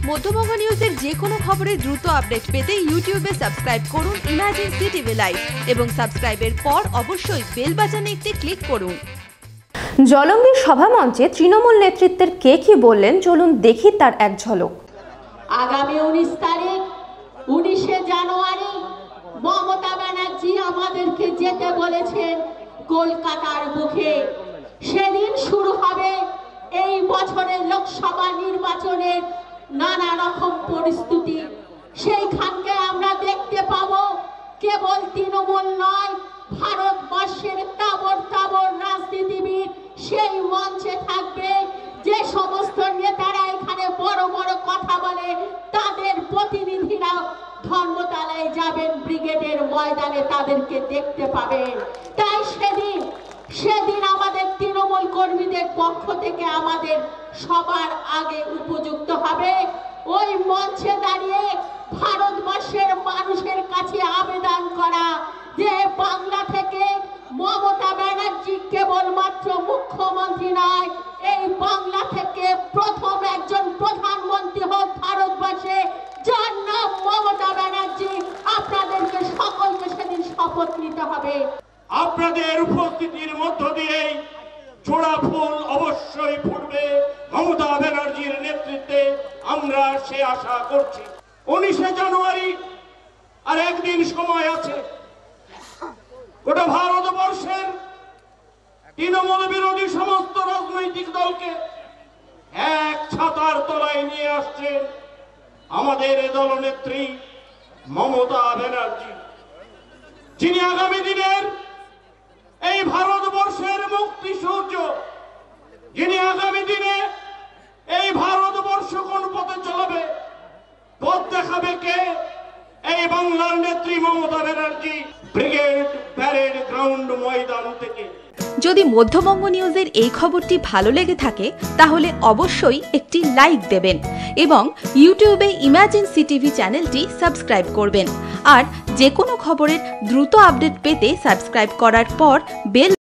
মধ্যবঙ্গ নিউজের যে কোনো খবরের দ্রুত আপডেট পেতে ইউটিউবে সাবস্ক্রাইব করুন ইমার্জেন্সি টিভি লাইভ এবং সাবস্ক্রাইবের পর অবশ্যই বেল বাটনে একটি ক্লিক করুন। জলঙ্গির সভামঞ্চে তৃণমূল নেতৃত্বের কে কি বললেন চলুন দেখি তার এক ঝলক। আগামী 19 তারিখ 19শে জানুয়ারি মমতা ব্যানার্জি আমাদেরকে যেতে বলেছেন কলকাতার বুকে। সেদিন শুরু হবে এই বছরের লোকসভা নির্বাচনের নানা রকম পরিস্থিতি। সেইখানকে আমরা দেখতে পাবো কেবল তৃণমূল নয়, ভারতবর্ষের তাবর তাবর রাজনীতিবিদ সেই মঞ্চে থাকবে। যে সমস্ত নেতারা এখানে বড় বড় কথা বলে তাদের প্রতিনিধিরা ধর্মতলায় যাবেন, ব্রিগেডের ময়দানে তাদেরকে দেখতে পাবেন। তাই সেদিন আমাদের তৃণমূল কর্মীদের পক্ষ থেকে আমাদের সবার আগে উপযুক্ত হবে ওই মঞ্চে দাঁড়িয়ে ভারতবর্ষের মানুষের কাছে আবেদন করা যে বাংলা থেকে মমতা ব্যানার্জি কেবলমাত্র মুখ্যমন্ত্রী নয়, এই বাংলা থেকে প্রথম একজন প্রধানমন্ত্রী হোক ভারতবর্ষে, যার নাম মমতা ব্যানার্জি। আপনাদেরকে সকলকে সেদিন শপথ নিতে হবে। আপনাদের উপস্থিতির মধ্য দিয়ে জোড়া ফুল অবশ্যই ফুটবে মমতা ব্যানার্জির নেতৃত্বে, আমরা সে আশা করছি। 19শে জানুয়ারি আর একদিন সময় আছে। গোটা ভারতবর্ষের তৃণমূল বিরোধী সমস্ত রাজনৈতিক দলকে এক ছাতার তলায় নিয়ে আসছেন আমাদের দলনেত্রী মমতা ব্যানার্জি, যিনি আগামী দিনের এই ভারতবর্ষের মুক্তি সূর্য, যিনি আগামী দিনে এই ভারতবর্ষ কোন পথে চলবে পথ দেখাবে কে? এই বাংলার নেত্রী Mamata Banerjee brigade parade ground Maidan থেকে। যদি মধ্যবঙ্গ নিউজের এই খবরটি ভালো লেগে থাকে তাহলে অবশ্যই একটি লাইক দেবেন এবং ইউটিউবে ইমার্জেন্সি টিভি চ্যানেলটি সাবস্ক্রাইব করবেন। আর যে কোনো খবরের দ্রুত আপডেট পেতে সাবস্ক্রাইব করার পর বেল